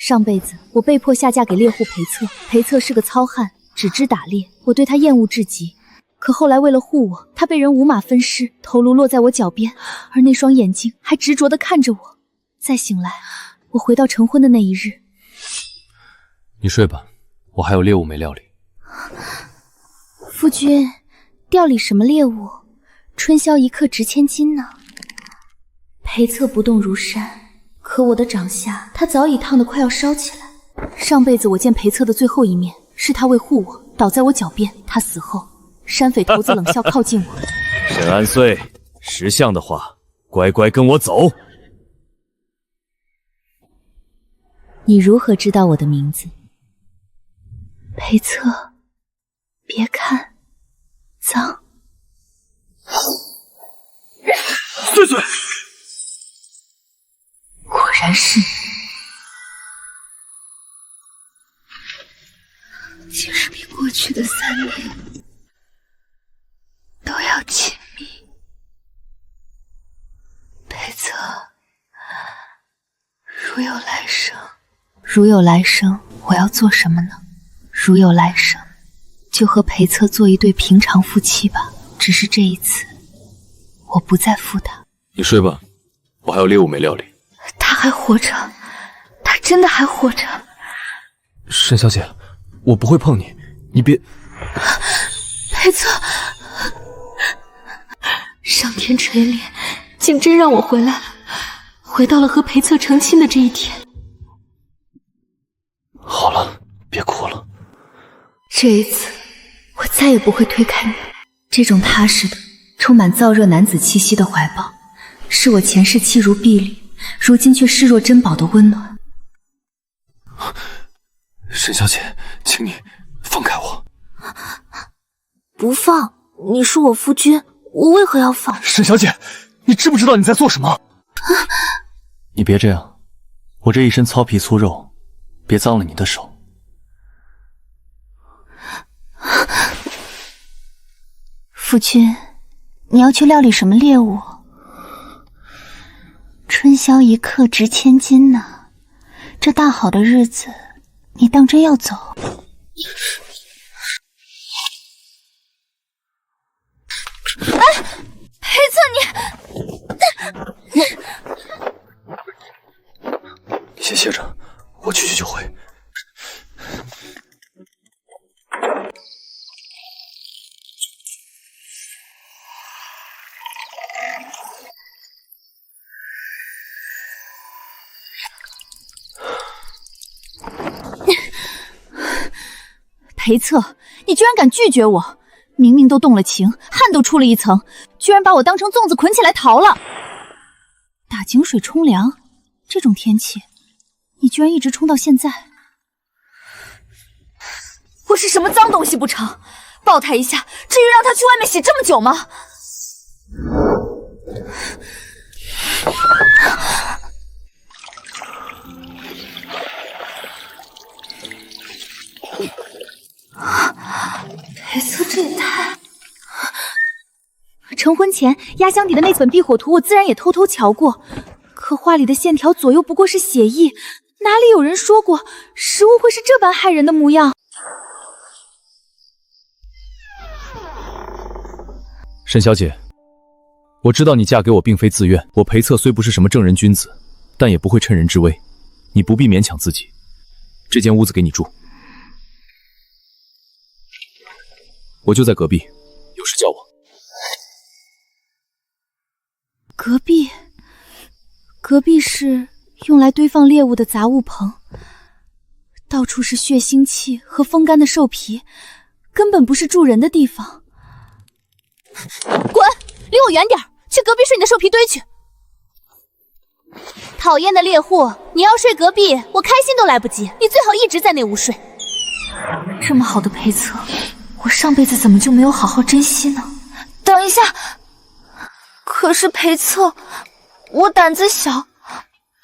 上辈子我被迫下嫁给猎户裴策，裴策是个糙汉，只知打猎，我对他厌恶至极。可后来为了护我，他被人五马分尸，头颅落在我脚边，而那双眼睛还执着地看着我。再醒来，我回到成婚的那一日。你睡吧，我还有猎物没料理。夫君，料理什么猎物？春宵一刻值千金呢。裴策不动如山，可我的掌下，他早已烫得快要烧起来。上辈子我见裴策的最后一面，是他为护我倒在我脚边，他死后，山匪头子冷笑靠近我。沈安岁，识相的话，乖乖跟我走。你如何知道我的名字？裴策，别看，脏。岁岁，果然是你。竟是比过去的3年都要亲密。裴策，如有来生，如有来生，我要做什么呢？如有来生，就和裴策做一对平常夫妻吧。只是这一次，我不再负他。你睡吧，我还有猎物没料理。他还活着，他真的还活着。沈小姐，我不会碰你，你别。裴策，上天垂怜，竟真让我回来了，回到了和裴策成亲的这一天。好了，别哭了。这一次，我再也不会推开你。这种踏实的、充满燥热男子气息的怀抱，是我前世弃如敝履，如今却视若珍宝的温暖。沈小姐，请你放开我。不放，你是我夫君，我为何要放？沈小姐，你知不知道你在做什么？你别这样，我这一身糙皮粗肉，别脏了你的手。夫君，你要去料理什么猎物？春宵一刻值千金呢，这大好的日子，你当真要走？哎，裴策你先歇着，我去就回。裴策，你居然敢拒绝我！明明都动了情，汗都出了一层，居然把我当成粽子捆起来逃了。打井水冲凉，这种天气，你居然一直冲到现在。我是什么脏东西不成？抱他一下，至于让他去外面洗这么久吗？裴策，这也太……成婚前压箱底的那本避火图，我自然也偷偷瞧过，可画里的线条左右不过是写意，哪里有人说过食物会是这般害人的模样？沈小姐，我知道你嫁给我并非自愿，我裴策虽不是什么正人君子，但也不会趁人之危，你不必勉强自己。这间屋子给你住，我就在隔壁，有事叫我。隔壁是用来堆放猎物的杂物棚，到处是血腥气和风干的兽皮，根本不是住人的地方。滚，离我远点，去隔壁睡你的兽皮堆去。讨厌的猎户，你要睡隔壁，我开心都来不及，你最好一直在那屋睡。这么好的裴策，我上辈子怎么就没有好好珍惜呢？等一下，可是裴策，我胆子小，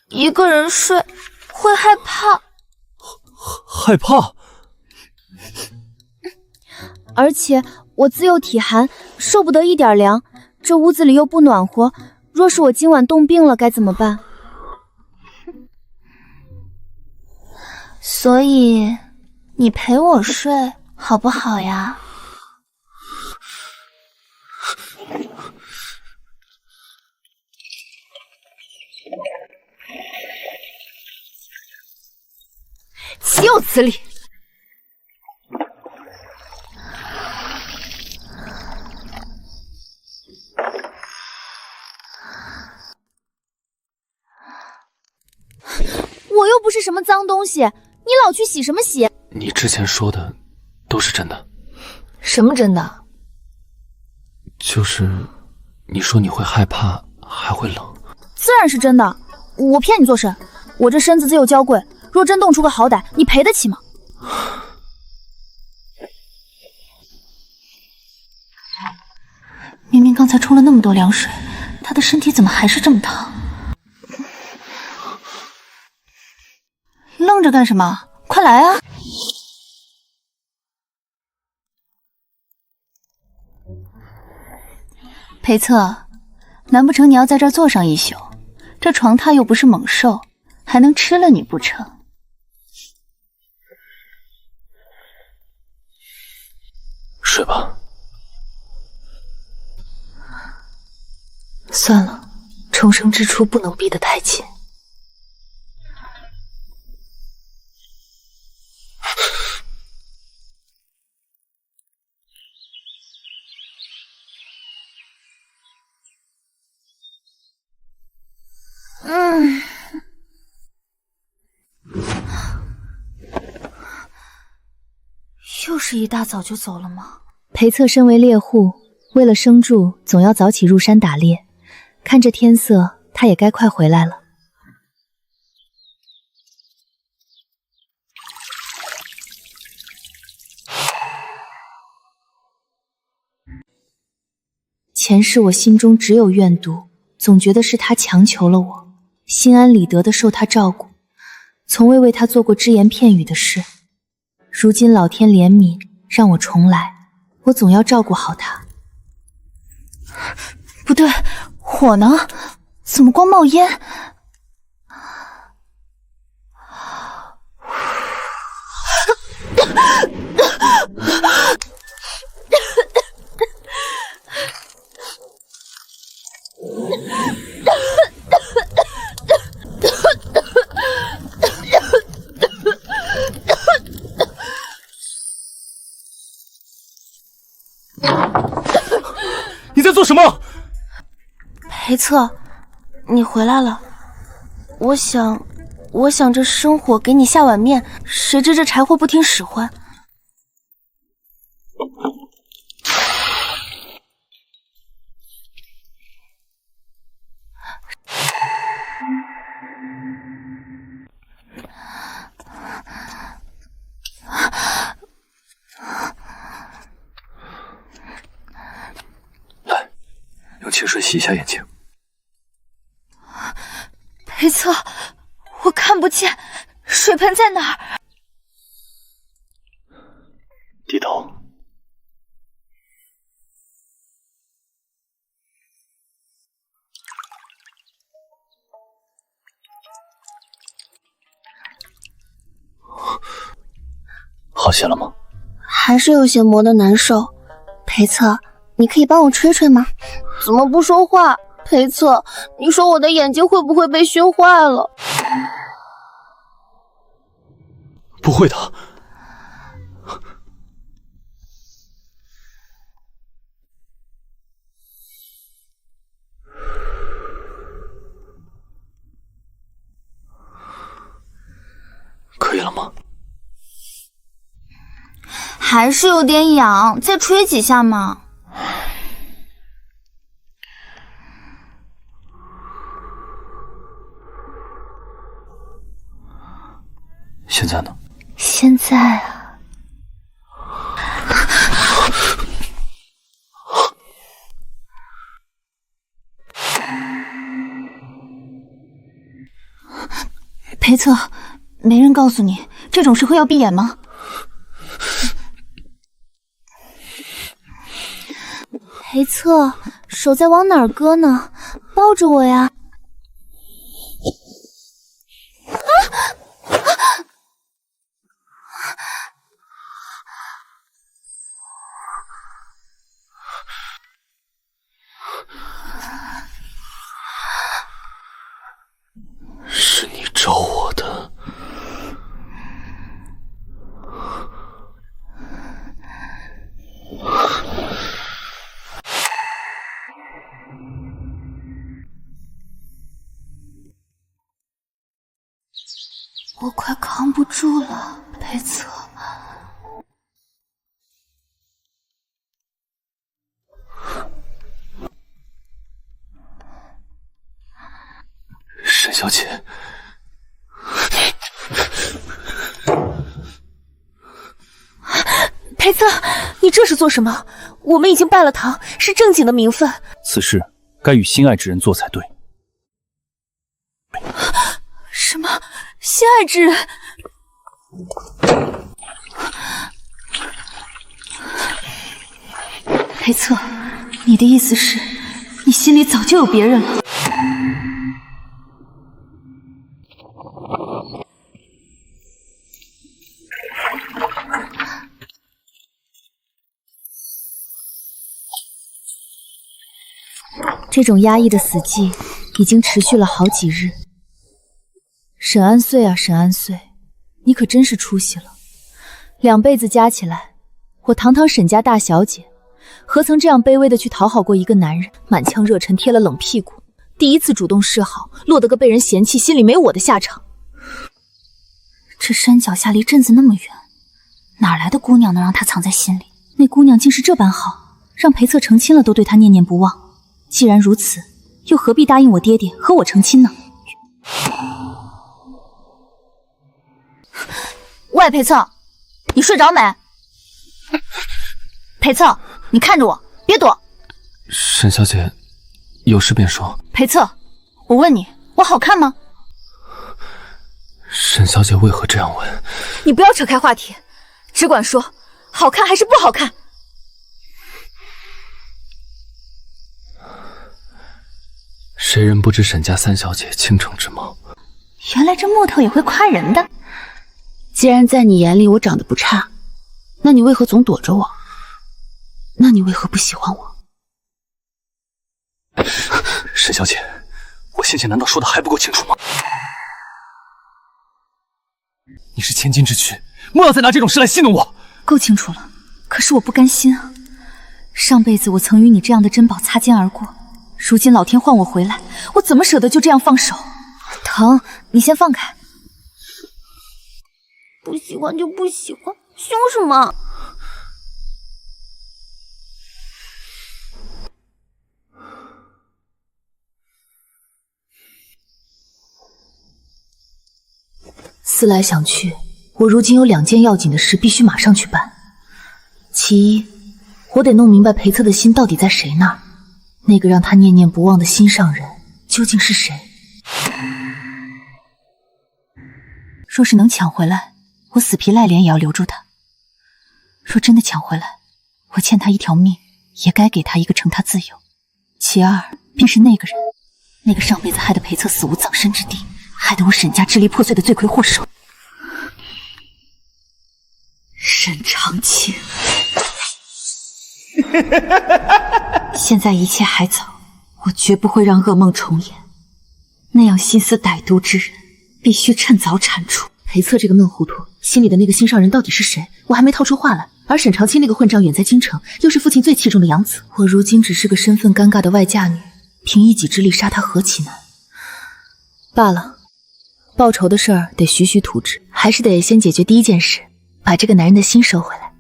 一个人睡会害怕。害怕？而且我自幼体寒，受不得一点凉，这屋子里又不暖和，若是我今晚冻病了该怎么办？所以你陪我睡好不好呀？岂有此理！我又不是什么脏东西，你老去洗什么洗？你之前说的都是真的？什么真的？就是你说你会害怕，还会冷。自然是真的，我骗你做甚？我这身子自幼娇贵，若真冻出个好歹，你赔得起吗？明明刚才冲了那么多凉水，他的身体怎么还是这么烫？愣着干什么？快来啊！裴策，难不成你要在这儿坐上一宿？这床榻又不是猛兽，还能吃了你不成？睡吧。算了，重生之初不能逼得太紧。又是一大早就走了吗？裴策身为猎户，为了生住，总要早起入山打猎。看着天色，他也该快回来了。前世我心中只有怨毒，总觉得是他强求了我，心安理得的受他照顾，从未为他做过只言片语的事。如今老天怜悯，让我重来，我总要照顾好他。不对，火呢？怎么光冒烟？你在做什么？裴策，你回来了。我想这生火给你下碗面，谁知这柴火不听使唤。来，用清水洗一下眼睛。裴策，我看不见，水盆在哪儿？低头。好些了吗？还是有些磨得难受。裴策，你可以帮我吹吹吗？怎么不说话？裴策，你说我的眼睛会不会被熏坏了？不会的。可以了吗？还是有点痒，再吹几下嘛。现在呢？现在啊，裴策，没人告诉你这种事会要闭眼吗？裴策，手在往哪儿搁呢？抱着我呀！快扛不住了，裴策。沈小姐，裴策，你这是做什么？我们已经拜了堂，是正经的名分。此事该与心爱之人做才对。什么？心爱之人？裴策，你的意思是，你心里早就有别人了？这种压抑的死寂已经持续了好几日。沈安岁啊，沈安岁，你可真是出息了。2辈子加起来，我堂堂沈家大小姐，何曾这样卑微的去讨好过一个男人？满腔热忱贴了冷屁股，第一次主动示好，落得个被人嫌弃，心里没我的下场。这山脚下离镇子那么远，哪来的姑娘能让他藏在心里？那姑娘竟是这般好，让裴策成亲了都对他念念不忘。既然如此，又何必答应我爹爹和我成亲呢？喂，裴策，你睡着没？裴策，你看着我，别躲。沈小姐，有事便说。裴策，我问你，我好看吗？沈小姐为何这样问？你不要扯开话题，只管说，好看还是不好看？谁人不知沈家3小姐倾城之貌？原来这木头也会夸人的。既然在你眼里我长得不差，那你为何总躲着我？那你为何不喜欢我？沈小姐，我先前难道说的还不够清楚吗？你是千金之躯，莫要再拿这种事来戏弄我。够清楚了，可是我不甘心啊。上辈子我曾与你这样的珍宝擦肩而过，如今老天换我回来，我怎么舍得就这样放手？疼，你先放开。不喜欢就不喜欢，凶什么？思来想去，我如今有2件要紧的事必须马上去办。其一，我得弄明白裴策的心到底在谁那儿，那个让他念念不忘的心上人究竟是谁？若是能抢回来，我死皮赖脸也要留住他；若真的抢回来，我欠他一条命，也该给他一个成他自由。其二，便是那个人，那个上辈子害得裴策死无葬身之地，害得我沈家支离破碎的罪魁祸首，沈长清。现在一切还早，我绝不会让噩梦重演。那样心思歹毒之人，必须趁早铲除。裴策这个闷糊涂，心里的那个心上人到底是谁？我还没套出话来。而沈长清那个混账远在京城，又是父亲最器重的养子，我如今只是个身份尴尬的外嫁女，凭一己之力杀他何其难？罢了，报仇的事儿得徐徐图之，还是得先解决第一件事，把这个男人的心收回来。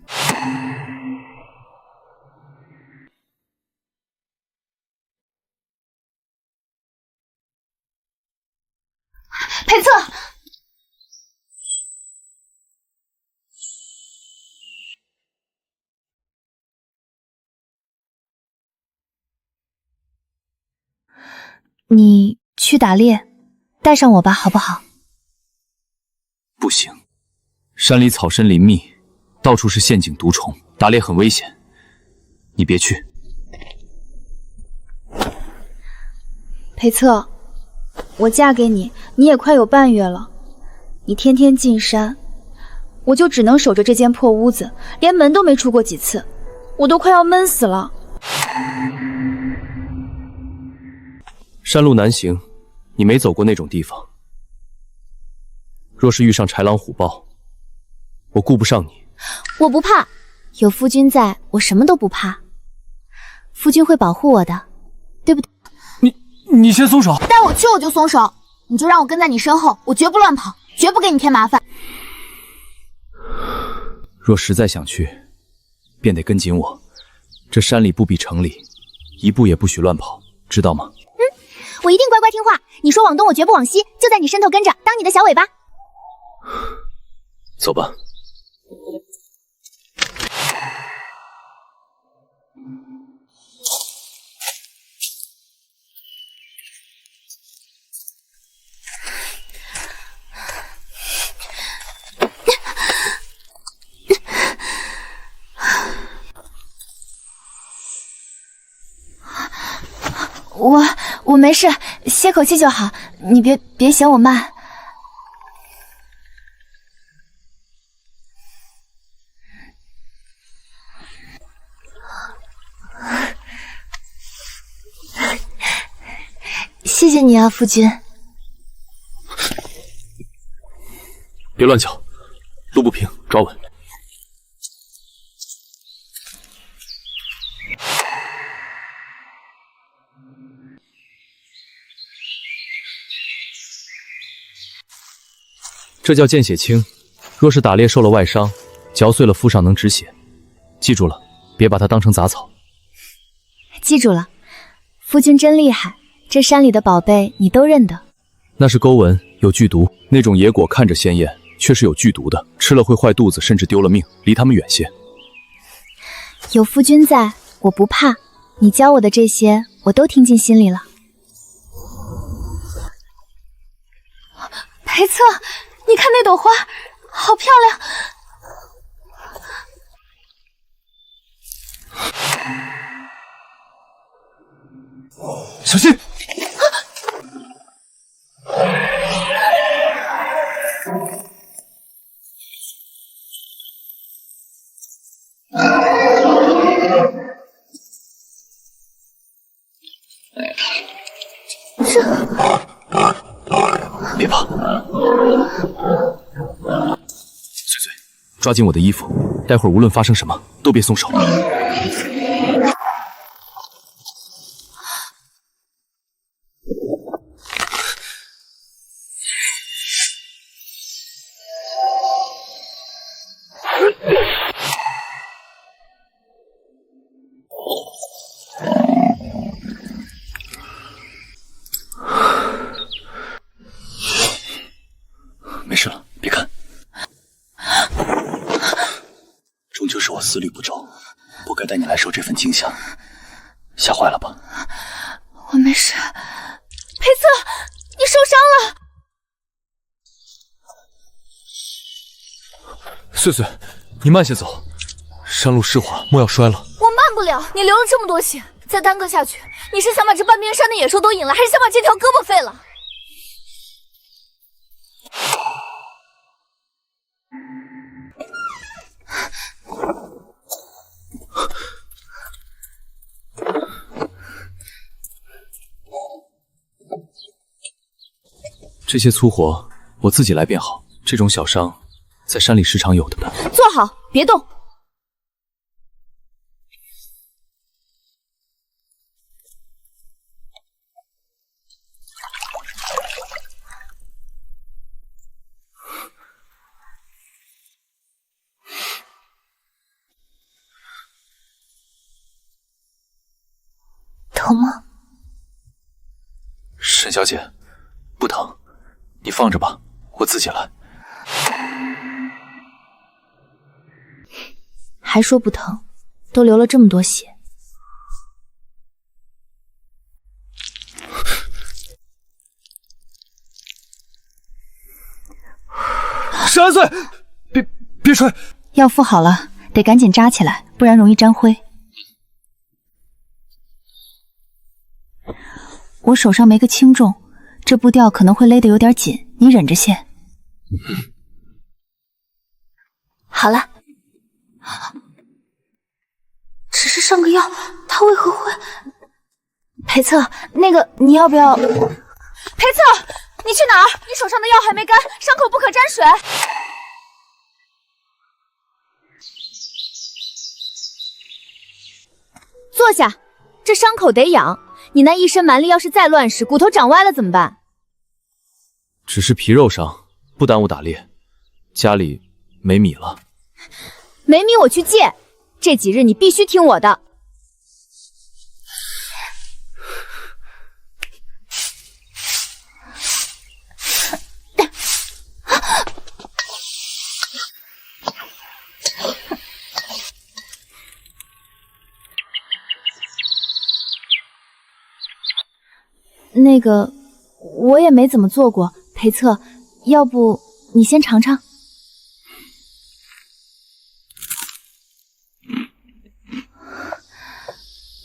裴策，你去打猎，带上我吧，好不好？不行，山里草深林密，到处是陷阱毒虫，打猎很危险，你别去。裴策，我嫁给你，你也快有半月了。你天天进山，我就只能守着这间破屋子，连门都没出过几次，我都快要闷死了。山路难行，你没走过那种地方。若是遇上豺狼虎豹，我顾不上你。我不怕，有夫君在，我什么都不怕。夫君会保护我的，对不对？你先松手。带我去我就松手，你就让我跟在你身后，我绝不乱跑。绝不给你添麻烦。若实在想去，便得跟紧我。这山里不比城里，一步也不许乱跑，知道吗？我一定乖乖听话。你说往东，我绝不往西，就在你身后跟着，当你的小尾巴。走吧。我没事，歇口气就好。你别嫌我慢。谢谢你啊，夫君。别乱叫，路不平，抓稳。这叫见血清，若是打猎受了外伤，嚼碎了敷上能止血。记住了，别把它当成杂草。记住了，夫君真厉害，这山里的宝贝你都认得。那是钩纹，有剧毒，那种野果看着鲜艳，却是有剧毒的，吃了会坏肚子，甚至丢了命，离他们远些。有夫君在，我不怕。你教我的这些，我都听进心里了。裴策，你看那朵花，好漂亮。小心！别怕。翠翠，抓紧我的衣服，待会儿无论发生什么，都别松手。没事了，别看。终究是我思虑不周，不该带你来受这份惊吓，吓坏了吧？我没事。裴策，你受伤了。穗穗，你慢些走，山路湿滑，莫要摔了。我慢不了，你流了这么多血，再耽搁下去，你是想把这半边山的野兽都引来，还是想把这条胳膊废了？这些粗活我自己来便好，这种小伤在山里时常有的。坐好，别动。疼吗？沈小姐，不疼，你放着吧，我自己来。还说不疼，都流了这么多血。沈安岁，别睡。药敷好了，得赶紧扎起来，不然容易沾灰。我手上没个轻重，这布吊可能会勒得有点紧，你忍着些。好了，只是上个药，他为何会？裴策，那个你要不要？裴策，你去哪儿？你手上的药还没干，伤口不可沾水。坐下，这伤口得养。你那一身蛮力要是再乱使，骨头长歪了怎么办？只是皮肉伤，不耽误打猎。家里没米了。没米我去借，这几日你必须听我的。那个，我也没怎么做过，裴策，要不你先尝尝？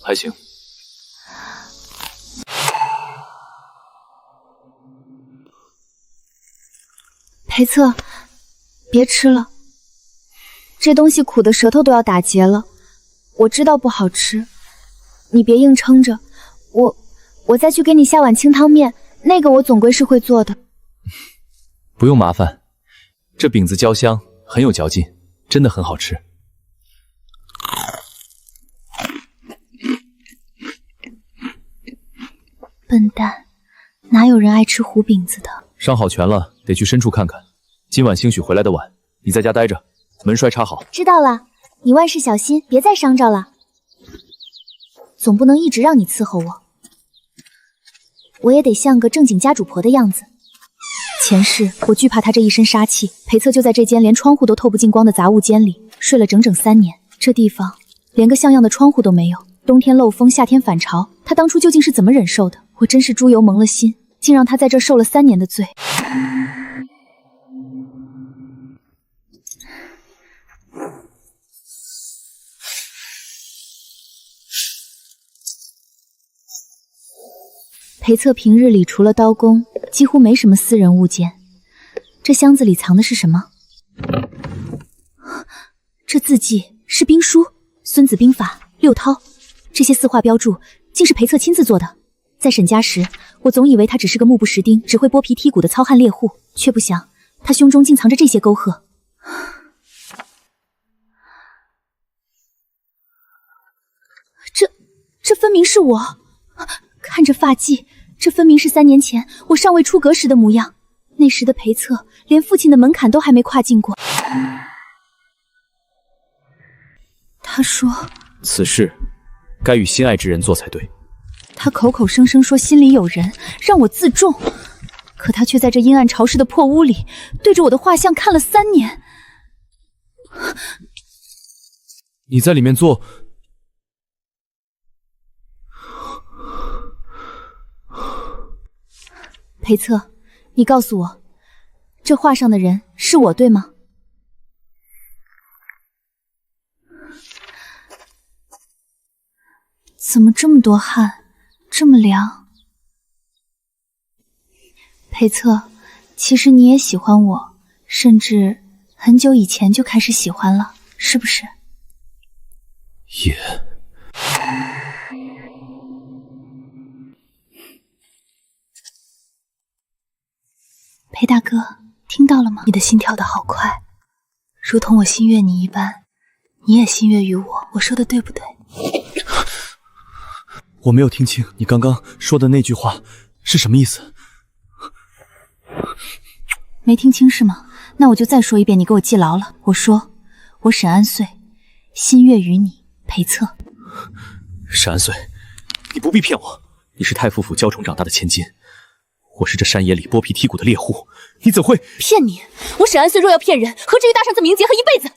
还行。裴策，别吃了，这东西苦的舌头都要打结了。我知道不好吃，你别硬撑着，我再去给你下碗清汤面，那个我总归是会做的。不用麻烦，这饼子焦香，很有嚼劲，真的很好吃。笨蛋，哪有人爱吃糊饼子的？伤好全了，得去深处看看。今晚兴许回来的晚，你在家待着，门栓插好。知道了，你万事小心，别再伤着了。总不能一直让你伺候我，我也得像个正经家主婆的样子。前世我惧怕他这一身杀气，裴策就在这间连窗户都透不进光的杂物间里睡了整整3年。这地方连个像样的窗户都没有，冬天漏风，夏天反潮，他当初究竟是怎么忍受的？我真是猪油蒙了心，竟让他在这受了3年的罪。裴策平日里除了刀工，几乎没什么私人物件。这箱子里藏的是什么？这字迹是兵书、孙子兵法、六韬，这些四画标注竟是裴策亲自做的。在沈家时，我总以为他只是个目不识丁、只会剥皮剔骨的糙汉猎户，却不想他胸中竟藏着这些沟壑。这分明是我，看着发髻，这分明是3年前我尚未出阁时的模样。那时的裴策连父亲的门槛都还没跨进过。他说，此事该与心爱之人做才对。他口口声声说心里有人，让我自重，可他却在这阴暗潮湿的破屋里，对着我的画像看了3年。你在里面做？裴策，你告诉我，这画上的人是我对吗？怎么这么多汗，这么凉？裴策，其实你也喜欢我，甚至很久以前就开始喜欢了，是不是？也。裴大哥，听到了吗？你的心跳得好快，如同我心悦你一般，你也心悦于我，我说的对不对？我没有听清你刚刚说的那句话是什么意思。没听清是吗？那我就再说一遍，你给我记牢了。我说，我沈安遂心悦于你，裴策。沈安遂，你不必骗我，你是太傅府娇宠长大的千金，我是这山野里剥皮剔骨的猎户，你怎会骗你？我沈安遂若要骗人，何至于搭上这名节和一辈子？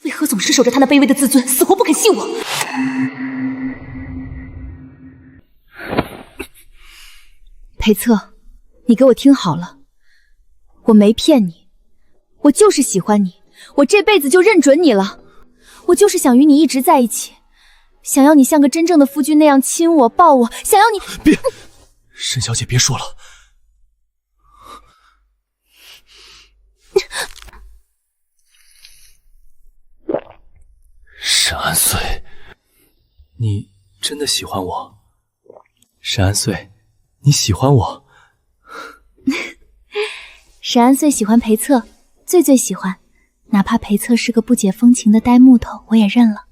为何总是守着他那卑微的自尊，死活不肯信我？裴策，你给我听好了，我没骗你，我就是喜欢你，我这辈子就认准你了，我就是想与你一直在一起，想要你像个真正的夫君那样亲我抱我，想要你……别，沈小姐别说了。沈安遂，你真的喜欢我？沈安遂，你喜欢我？沈安遂喜欢裴策，最喜欢，哪怕裴策是个不解风情的呆木头，我也认了。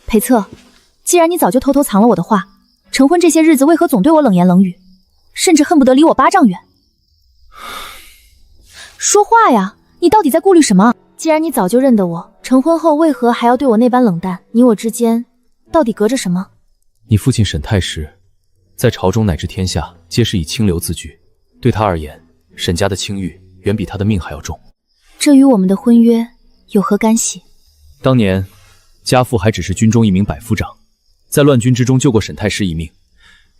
裴策，既然你早就偷偷藏了我的话，成婚这些日子为何总对我冷言冷语，甚至恨不得离我8丈远？说话呀，你到底在顾虑什么？既然你早就认得我，成婚后为何还要对我那般冷淡？你我之间到底隔着什么？你父亲沈太师在朝中乃至天下皆是以清流自居，对他而言，沈家的清誉远比他的命还要重。这与我们的婚约有何干系？当年家父还只是军中一名百夫长，在乱军之中救过沈太师一命。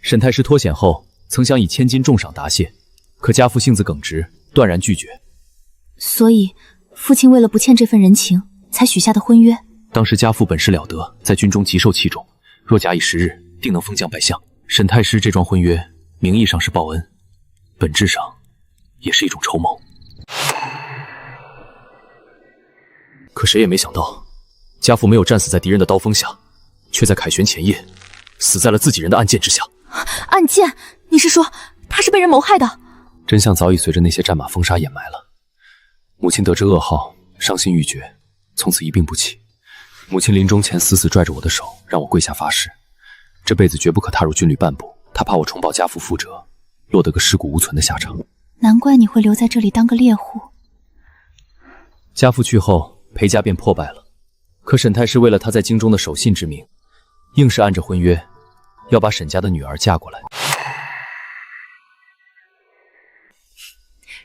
沈太师脱险后，曾想以1000金重赏答谢，可家父性子耿直，断然拒绝。所以父亲为了不欠这份人情，才许下的婚约。当时家父本事了得，在军中极受器重，若假以时日，定能封将拜相。沈太师这桩婚约，名义上是报恩，本质上也是一种筹谋。可谁也没想到，家父没有战死在敌人的刀锋下，却在凯旋前夜死在了自己人的暗箭之下。暗箭？你是说他是被人谋害的？真相早已随着那些战马风沙掩埋了。母亲得知噩耗，伤心欲绝，从此一病不起。母亲临终前死死拽着我的手，让我跪下发誓，这辈子绝不可踏入军旅半步。她怕我重蹈家父覆辙，落得个尸骨无存的下场。难怪你会留在这里当个猎户。家父去后，裴家便破败了。可沈太师为了他在京中的守信之名，硬是按着婚约，要把沈家的女儿嫁过来。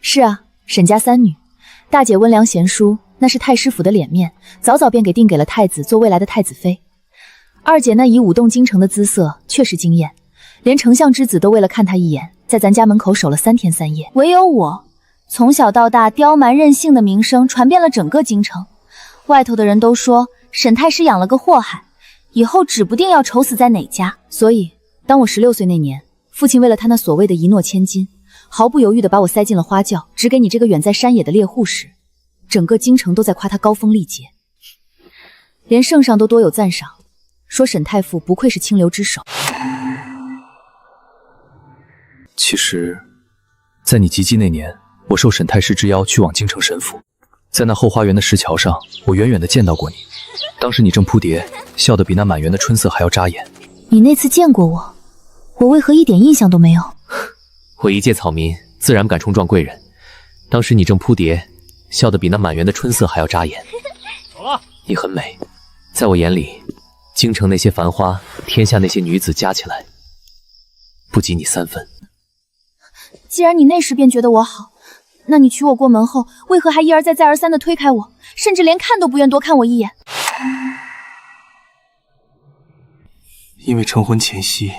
是啊，沈家3女，大姐温良贤淑，那是太师府的脸面，早早便定给了太子做未来的太子妃。二姐那以舞动京城的姿色确实惊艳，连丞相之子都为了看她一眼，在咱家门口守了3天3夜。唯有我，从小到大刁蛮任性的名声传遍了整个京城，外头的人都说沈太师养了个祸害，以后指不定要愁死在哪家。所以当我16岁那年，父亲为了他那所谓的一诺千金，毫不犹豫地把我塞进了花轿，只给你这个远在山野的猎户时，整个京城都在夸他高风丽节，连圣上都多有赞赏，说沈太傅不愧是清流之首。其实，在你及笄那年，我受沈太师之邀去往京城神府，在那后花园的石桥上，我远远地见到过你。当时你正扑蝶，笑得比那满园的春色还要扎眼。你那次见过我，我为何一点印象都没有？我一介草民，自然不敢冲撞贵人。当时你正扑蝶，笑得比那满园的春色还要扎眼。走了，你很美，在我眼里，京城那些繁花，天下那些女子加起来，不及你3分。既然你那时便觉得我好，那你娶我过门后，为何还一而再再而三地推开我，甚至连看都不愿多看我一眼？因为成婚前夕，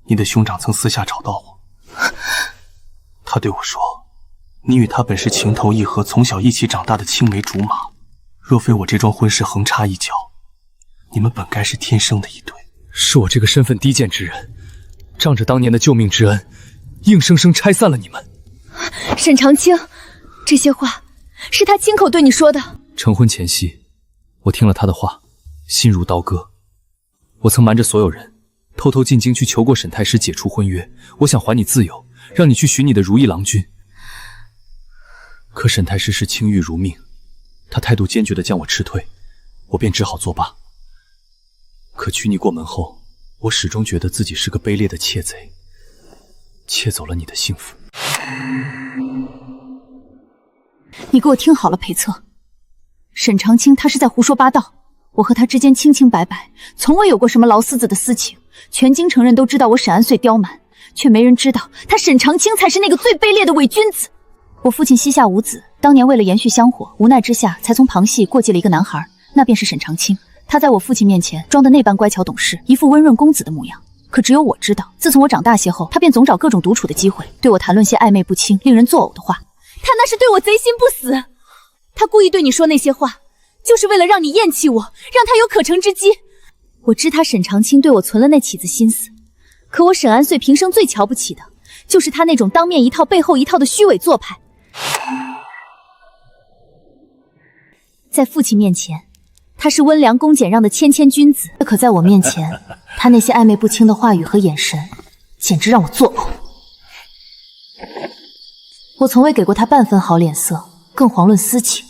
你的兄长曾私下找到我，他对我说，你与他本是情投意合，从小一起长大的青梅竹马，若非我这桩婚事横插一脚，你们本该是天生的一对。是我这个身份低贱之人，仗着当年的救命之恩，硬生生拆散了你们。沈长清，这些话是他亲口对你说的。成婚前夕，我听了他的话，心如刀割。我曾瞒着所有人，偷偷进京去求过沈太师解除婚约，我想还你自由，让你去寻你的如意郎君。可沈太师视清誉如命，他态度坚决地将我斥退，我便只好作罢。可娶你过门后，我始终觉得自己是个卑劣的窃贼，窃走了你的幸福。你给我听好了，裴策，沈长清他是在胡说八道。我和他之间清清白白，从未有过什么劳斯子的私情。全京城人都知道我沈安岁刁蛮，却没人知道他沈长清才是那个最卑劣的伪君子。我父亲膝下无子，当年为了延续香火，无奈之下才从旁系过继了一个男孩，那便是沈长清。他在我父亲面前装得那般乖巧懂事，一副温润公子的模样。可只有我知道，自从我长大些后，他便总找各种独处的机会，对我谈论些暧昧不清、令人作呕的话。他那是对我贼心不死，他故意对你说那些话，就是为了让你厌弃我，让他有可乘之机。我知他沈长清对我存了那起子心思，可我沈安岁平生最瞧不起的，就是他那种当面一套背后一套的虚伪做派。在父亲面前，他是温良恭俭让的谦谦君子，可在我面前，他那些暧昧不清的话语和眼神，简直让我作呕。我从未给过他半分好脸色，更遑论私情。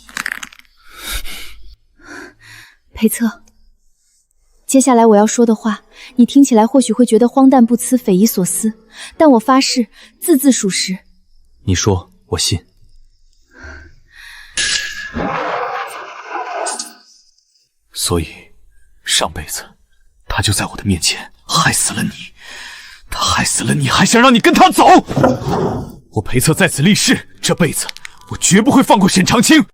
裴策，接下来我要说的话，你听起来或许会觉得荒诞不辞、匪夷所思，但我发誓，字字属实。你说，我信。所以，上辈子他就在我的面前害死了你，他害死了你，还想让你跟他走。我裴策在此立誓，这辈子我绝不会放过沈长清。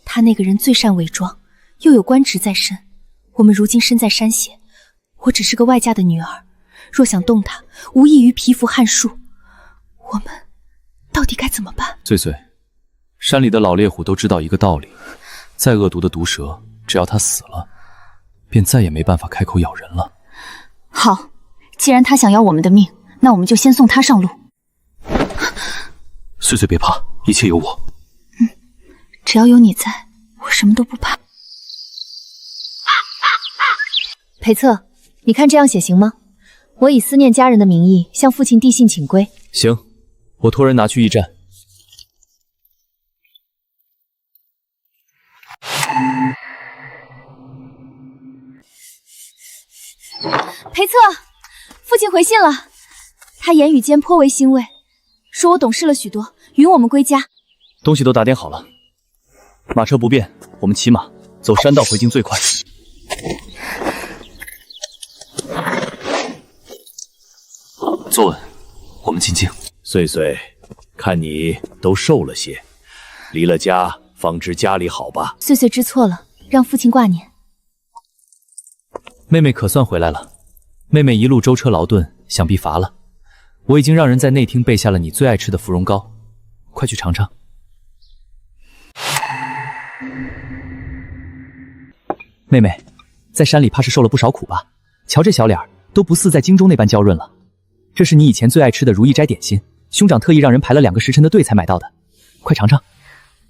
他那个人最善伪装，又有官职在身。我们如今身在山险，我只是个外嫁的女儿，若想动他，无异于蚍蜉撼树。我们到底该怎么办？岁岁，山里的老猎虎都知道一个道理：再恶毒的毒蛇，只要它死了，便再也没办法开口咬人了。好，既然他想要我们的命，那我们就先送他上路。岁岁别怕，一切有我。只要有你在，我什么都不怕。裴策，你看这样写行吗？我以思念家人的名义向父亲递信请归。行，我托人拿去驿站。裴策，父亲回信了，他言语间颇为欣慰，说我懂事了许多，允我们归家。东西都打点好了，马车不便，我们骑马走山道回京最快。坐稳，我们进京。岁岁，看你都瘦了些，离了家方知家里好吧？岁岁知错了，让父亲挂念。妹妹可算回来了。妹妹一路舟车劳顿，想必乏了。我已经让人在内厅备下了你最爱吃的芙蓉糕，快去尝尝。妹妹，在山里怕是受了不少苦吧？瞧这小脸儿，都不似在京中那般娇润了。这是你以前最爱吃的如意斋点心，兄长特意让人排了2个时辰的队才买到的，快尝尝。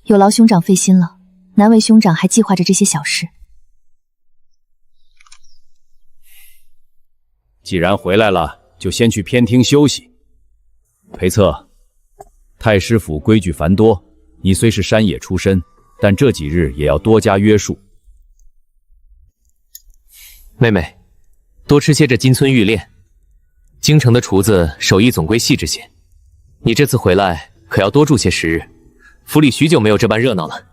有劳兄长费心了，难为兄长还计划着这些小事。既然回来了，就先去偏厅休息。裴策，太师府规矩繁多，你虽是山野出身，但这几日也要多加约束。妹妹，多吃些这金村玉炼。京城的厨子手艺总归细致些，你这次回来可要多住些时日。府里许久没有这般热闹了。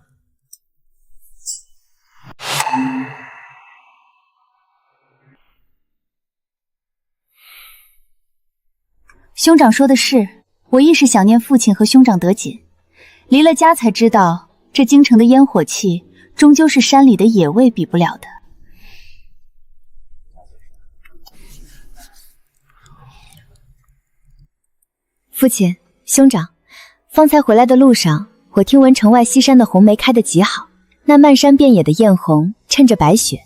兄长说的是，我亦是想念父亲和兄长得紧，离了家才知道，这京城的烟火气终究是山里的野味比不了的。父亲，兄长，方才回来的路上，我听闻城外西山的红梅开得极好，那漫山遍野的艳红衬着白雪，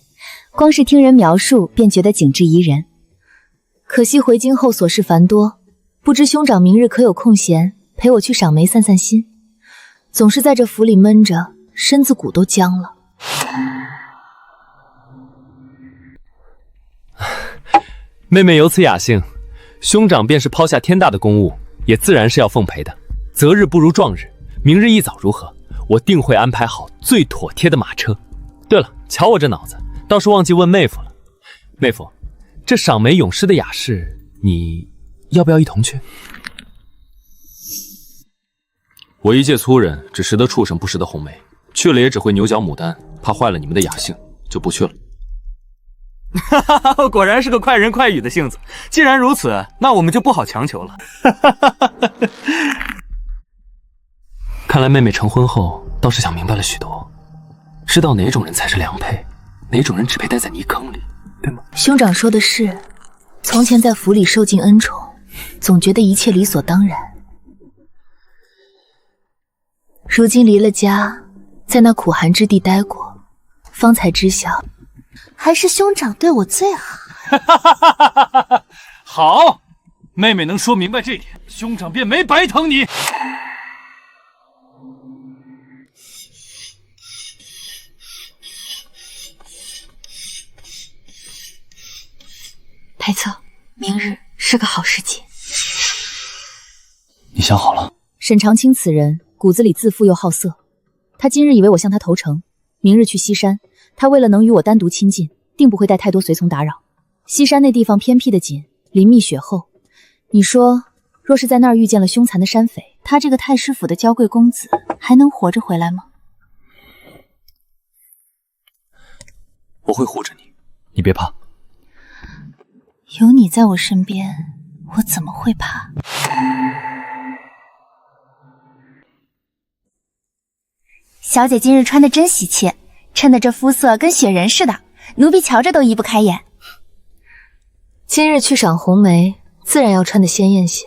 光是听人描述便觉得景致宜人。可惜回京后琐事繁多，不知兄长明日可有空闲陪我去赏梅散散心？总是在这府里闷着，身子骨都僵了。妹妹有此雅兴，兄长便是抛下天大的公务，也自然是要奉陪的。择日不如撞日，明日一早如何？我定会安排好最妥帖的马车。对了，瞧我这脑子，倒是忘记问妹夫了。妹夫，这赏梅咏诗的雅事，你要不要一同去？我一介粗人，只识得畜生，不识得红梅，去了也只会牛角牡丹，怕坏了你们的雅兴，就不去了。哈哈哈，果然是个快人快语的性子。既然如此，那我们就不好强求了。看来妹妹成婚后倒是想明白了许多，知道哪种人才是良配，哪种人只配待在泥坑里，对吗？兄长说的是，从前在府里受尽恩宠，总觉得一切理所当然。如今离了家，在那苦寒之地待过，方才知晓，还是兄长对我最好。好，妹妹能说明白这点，兄长便没白疼你。裴策，明日是个好时节。你想好了？沈长清此人骨子里自负又好色，他今日以为我向他投诚，明日去西山，他为了能与我单独亲近，定不会带太多随从打扰。西山那地方偏僻的紧，林密雪厚。你说，若是在那儿遇见了凶残的山匪，他这个太师府的娇贵公子还能活着回来吗？我会护着你，你别怕。有你在我身边，我怎么会怕？小姐今日穿的真喜气，衬得这肤色跟雪人似的，奴婢瞧着都移不开眼。今日去赏红梅，自然要穿得鲜艳些。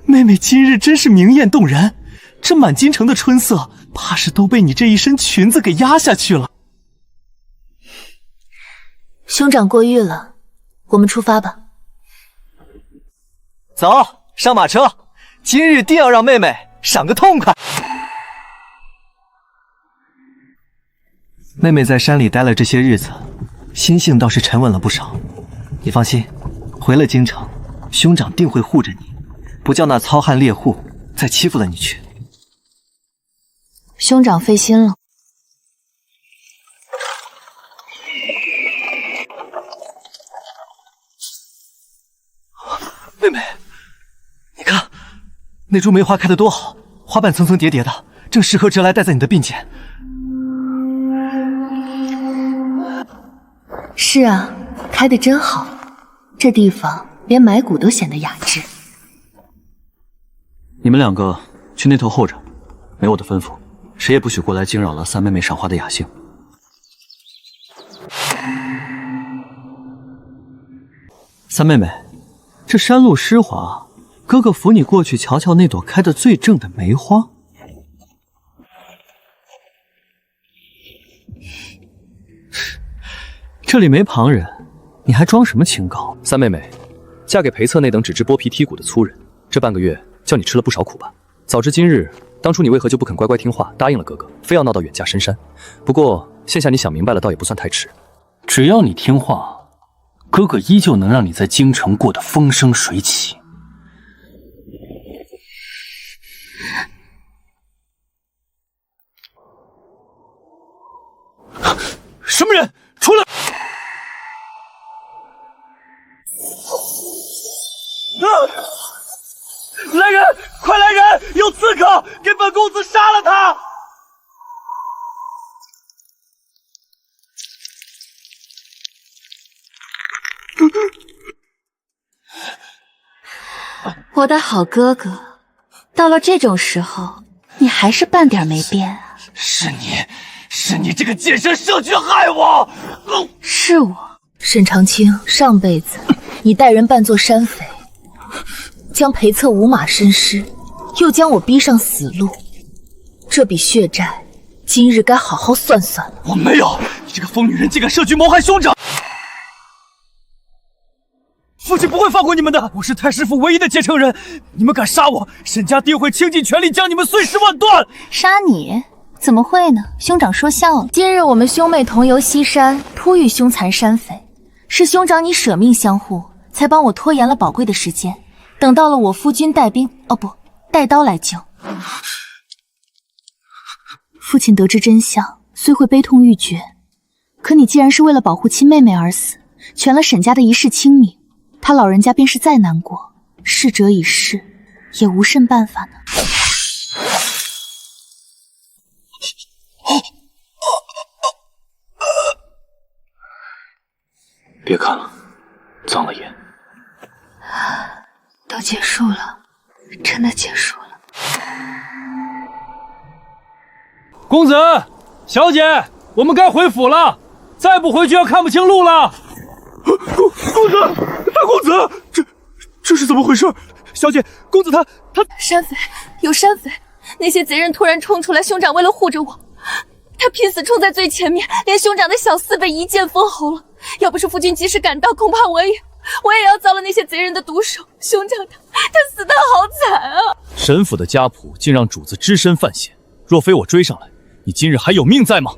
妹妹今日真是明艳动人，这满京城的春色，怕是都被你这一身裙子给压下去了。兄长过誉了，我们出发吧。走，上马车，今日定要让妹妹赏个痛快。妹妹在山里待了这些日子，心性倒是沉稳了不少。你放心，回了京城，兄长定会护着你，不叫那糙汉猎户再欺负了你去。兄长费心了。妹妹，你看那株梅花开得多好，花瓣层层叠叠的，正适合折来戴在你的鬓间。是啊，开得真好，这地方连埋骨都显得雅致。你们两个去那头候着，没我的吩咐，谁也不许过来惊扰了三妹妹赏花的雅兴。三妹妹，这山路湿滑，哥哥扶你过去瞧瞧那朵开得最正的梅花。这里没旁人，你还装什么清高？三妹妹，嫁给裴策那等只知剥皮剔骨的粗人，这半个月叫你吃了不少苦吧？早知今日，当初你为何就不肯乖乖听话，答应了哥哥，非要闹到远嫁深山？不过现下你想明白了，倒也不算太迟。只要你听话，哥哥依旧能让你在京城过得风生水起。什么人？出来！来人！快来人！有刺客，给本公子杀了他！我的好哥哥，到了这种时候，你还是半点没变啊！是你这个贱身社去害我！是我，沈长清，上辈子你带人扮作山匪，将裴策五马身尸，又将我逼上死路，这笔血债，今日该好好算算了。我没有，你这个疯女人竟敢设局谋害兄长！父亲不会放过你们的！我是太师府唯一的继承人，你们敢杀我，沈家定会倾尽全力将你们碎尸万段！杀你？怎么会呢？兄长说笑了。今日我们兄妹同游西山，突遇凶残山匪，是兄长你舍命相护，才帮我拖延了宝贵的时间。等到了我夫君带兵，带刀来救。父亲得知真相，虽会悲痛欲绝，可你既然是为了保护亲妹妹而死，全了沈家的一世清明，他老人家便是再难过，逝者已逝，也无甚办法呢。别看了，脏了眼。都结束了，真的结束了。公子，小姐，我们该回府了，再不回去要看不清路了。公子，大公子，这是怎么回事？小姐，公子他山匪，有山匪！那些贼人突然冲出来，兄长为了护着我，他拼死冲在最前面，连兄长的小厮被一剑封喉了。要不是夫君及时赶到，恐怕我也要遭了那些贼人的毒手。兄长他死得好惨啊！沈府的家仆竟让主子只身犯险，若非我追上来，你今日还有命在吗？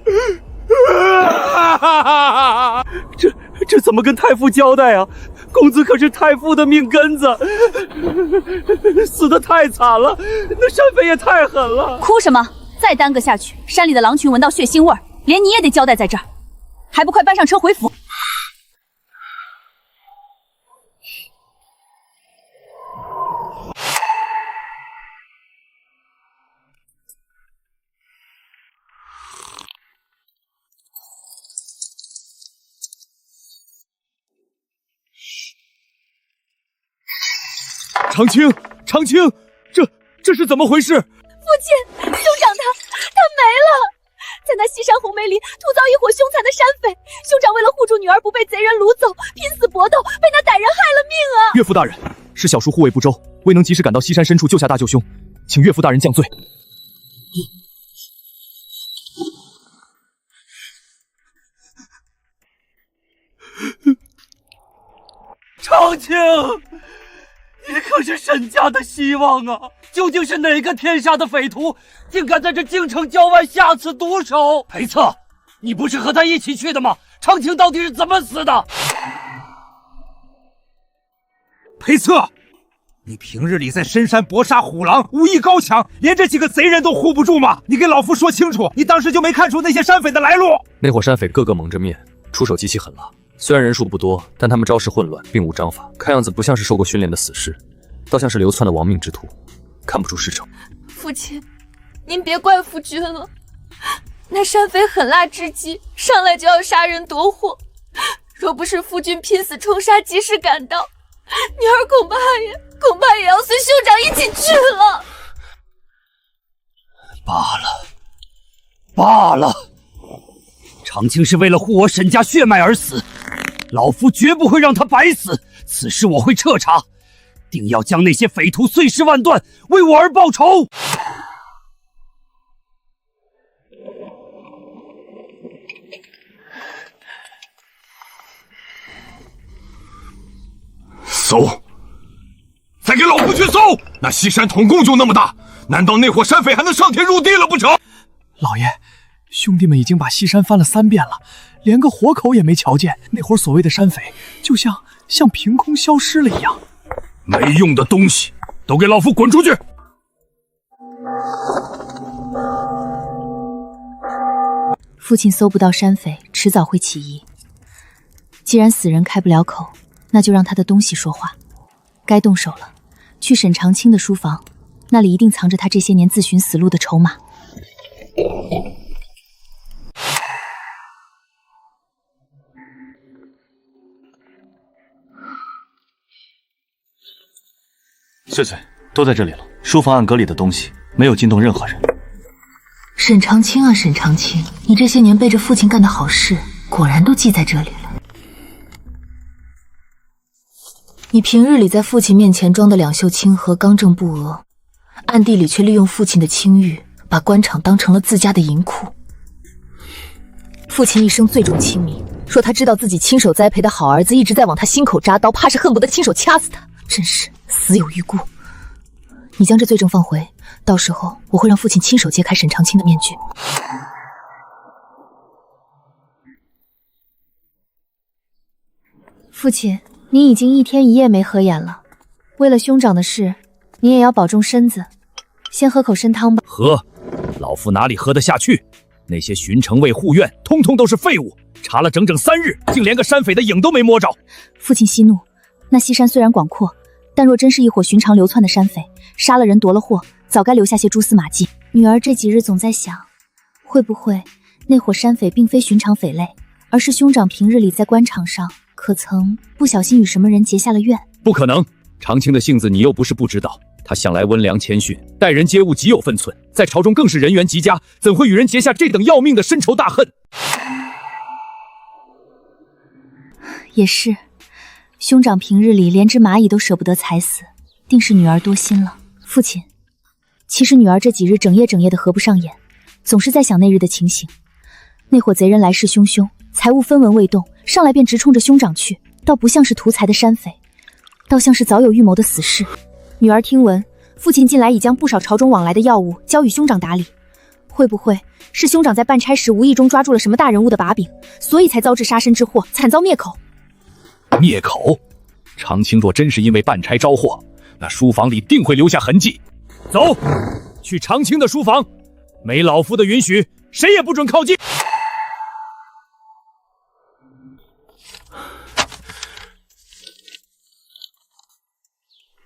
这怎么跟太傅交代啊？公子可是太傅的命根子，死得太惨了，那山匪也太狠了。哭什么？再耽搁下去，山里的狼群闻到血腥味儿，连你也得交代在这儿，还不快搬上车回府？长青，长青，这是怎么回事？父亲，兄长他没了，在那西山红梅里突遭一伙凶残的山匪，兄长为了护住女儿不被贼人掳走，拼死搏斗，被那歹人害了命啊！岳父大人，是小叔护卫不周，未能及时赶到西山深处救下大舅兄，请岳父大人降罪。长青，你可是沈家的希望啊！究竟是哪个天下的匪徒，竟敢在这京城郊外下此毒手？裴策，你不是和他一起去的吗？长青到底是怎么死的？裴策，你平日里在深山搏杀虎狼，武艺高强，连这几个贼人都护不住吗？你给老夫说清楚，你当时就没看出那些山匪的来路？那伙山匪个个蒙着面，出手极其狠辣。虽然人数不多，但他们招式混乱，并无章法，看样子不像是受过训练的死士，倒像是流窜的亡命之徒，看不出师承。父亲，您别怪夫君了，那山匪狠辣之极，上来就要杀人夺货，若不是夫君拼死冲杀，及时赶到，女儿恐怕也要随兄长一起去了。罢了，长青是为了护我沈家血脉而死，老夫绝不会让他白死。此事我会彻查，定要将那些匪徒碎尸万段，为我儿报仇。搜！再给老夫去搜！那西山统共就那么大，难道那伙山匪还能上天入地了不成？老爷，兄弟们已经把西山翻了3遍了，连个活口也没瞧见。那伙所谓的山匪，就像凭空消失了一样。没用的东西，都给老夫滚出去！父亲搜不到山匪，迟早会起疑。既然死人开不了口，那就让他的东西说话。该动手了，去沈长青的书房，那里一定藏着他这些年自寻死路的筹码。碎碎都在这里了，书房暗格里的东西没有惊动任何人。沈长青啊，沈长青，你这些年背着父亲干的好事，果然都记在这里了。你平日里在父亲面前装的两袖清河，刚正不阿，暗地里却利用父亲的清誉，把官场当成了自家的银库。父亲一生最重清明，说他知道自己亲手栽培的好儿子一直在往他心口扎刀，怕是恨不得亲手掐死他，真是死有余辜。你将这罪证放回，到时候我会让父亲亲手揭开沈长青的面具。父亲，您已经1天1夜没合眼了，为了兄长的事，您也要保重身子。先喝口参汤吧。喝，老夫哪里喝得下去？那些巡城卫护院，通通都是废物。查了整整3日，竟连个山匪的影都没摸着。父亲息怒，那西山虽然广阔，但若真是一伙寻常流窜的山匪，杀了人夺了货，早该留下些蛛丝马迹。女儿这几日总在想，会不会那伙山匪并非寻常匪类，而是兄长平日里在官场上可曾不小心与什么人结下了怨？不可能，长青的性子你又不是不知道，他向来温良谦逊，待人接物极有分寸，在朝中更是人缘极佳，怎会与人结下这等要命的深仇大恨？也是，兄长平日里连只蚂蚁都舍不得踩死，定是女儿多心了。父亲，其实女儿这几日整夜的合不上眼，总是在想那日的情形。那伙贼人来势汹汹，财物分文未动，上来便直冲着兄长去，倒不像是图财的山匪，倒像是早有预谋的死士。女儿听闻父亲近来已将不少朝中往来的要务交与兄长打理，会不会是兄长在办差时无意中抓住了什么大人物的把柄，所以才遭致杀身之祸，惨遭灭口？灭口？长青若真是因为办差招祸，那书房里定会留下痕迹。走，去长青的书房，没老夫的允许，谁也不准靠近。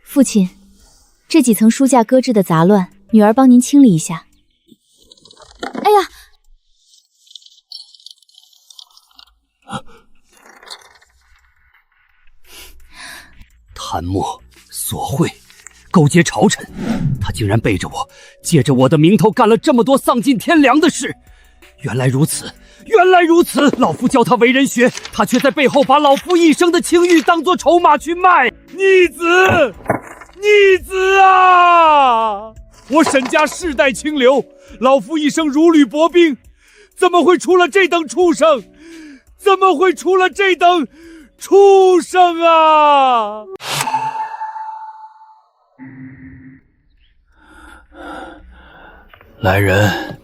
父亲，这几层书架搁置的杂乱，女儿帮您清理一下。哎呀！谭墨索贿，勾结朝臣，他竟然背着我，借着我的名头干了这么多丧尽天良的事。原来如此，原来如此！老夫教他为人学，他却在背后把老夫一生的清誉当作筹码去卖。逆子，逆子啊！我沈家世代清流，老夫一生如履薄冰，怎么会出了这等畜生？怎么会出了这等畜生啊！来人，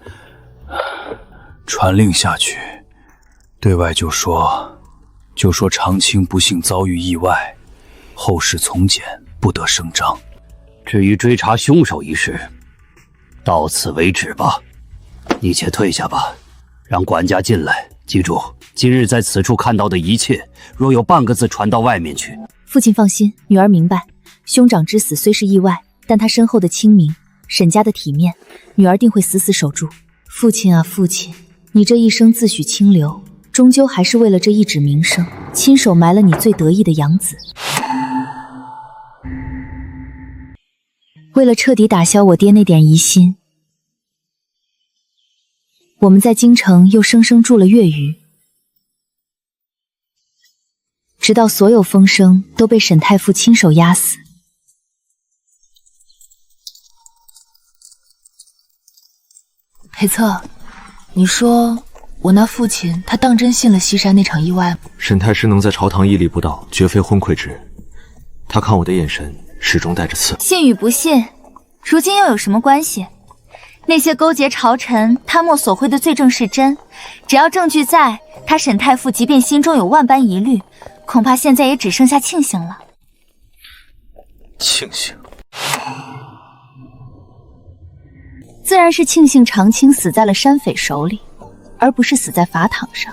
传令下去，对外就说长青不幸遭遇意外，后事从简，不得声张。至于追查凶手一事，到此为止吧。你且退下吧，让管家进来。记住，今日在此处看到的一切，若有半个字传到外面去。父亲放心，女儿明白。兄长之死虽是意外，但他身后的清明，沈家的体面，女儿定会死死守住。父亲啊，父亲，你这一生自诩清流，终究还是为了这一纸名声，亲手埋了你最得意的养子。为了彻底打消我爹那点疑心，我们在京城又生生住了月余，直到所有风声都被沈太傅亲手压死。裴策，你说我那父亲他当真信了西山那场意外吗？沈太师能在朝堂屹立不倒，绝非昏聩之人。他看我的眼神始终带着刺。信与不信，如今又有什么关系？那些勾结朝臣、贪墨索贿的罪证是真，只要证据在，他沈太傅即便心中有万般疑虑，恐怕现在也只剩下庆幸了。庆幸？自然是庆幸长青死在了山匪手里，而不是死在法场上，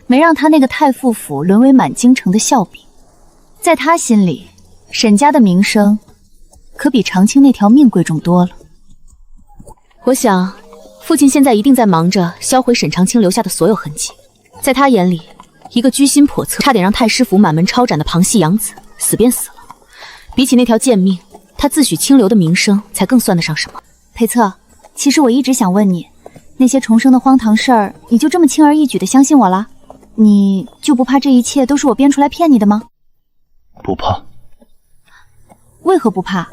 没让他那个太傅府沦为满京城的笑柄。在他心里，沈家的名声可比长青那条命贵重多了。我想，父亲现在一定在忙着销毁沈长青留下的所有痕迹。在他眼里，一个居心叵测、差点让太师府满门抄斩的旁系养子，死便死了。比起那条贱命，他自诩清流的名声才更算得上什么。裴策，其实我一直想问你，那些重生的荒唐事儿，你就这么轻而易举的相信我了？你就不怕这一切都是我编出来骗你的吗？不怕。为何不怕？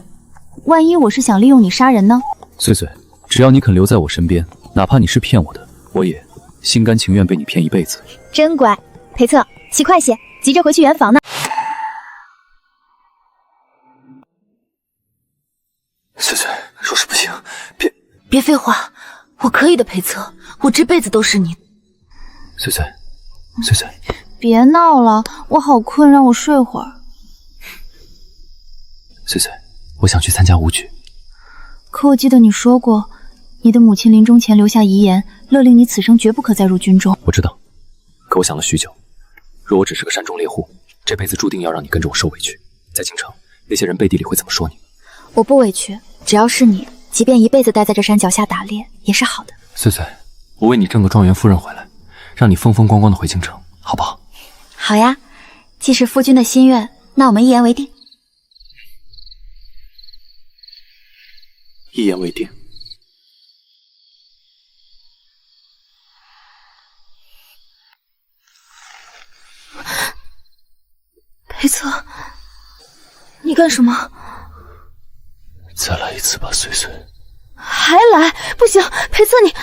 万一我是想利用你杀人呢？岁岁，只要你肯留在我身边，哪怕你是骗我的，我也心甘情愿被你骗一辈子。真乖，裴策，骑快些，急着回去圆房呢。岁岁，若是不行，别废话，我可以的，裴策，我这辈子都是你。岁岁，岁岁，别闹了，我好困，让我睡会儿。岁岁，我想去参加武举。可我记得你说过，你的母亲临终前留下遗言，勒令你此生绝不可再入军中。我知道，可我想了许久，若我只是个山中猎户，这辈子注定要让你跟着我受委屈。在京城，那些人背地里会怎么说你？我不委屈，只要是你，即便一辈子待在这山脚下打猎，也是好的。岁岁，我为你挣个状元夫人回来，让你风风光光的回京城，好不好？好呀，既是夫君的心愿，那我们一言为定。一言为定。裴策，你干什么？再来一次吧，岁岁。还来？不行，裴策你。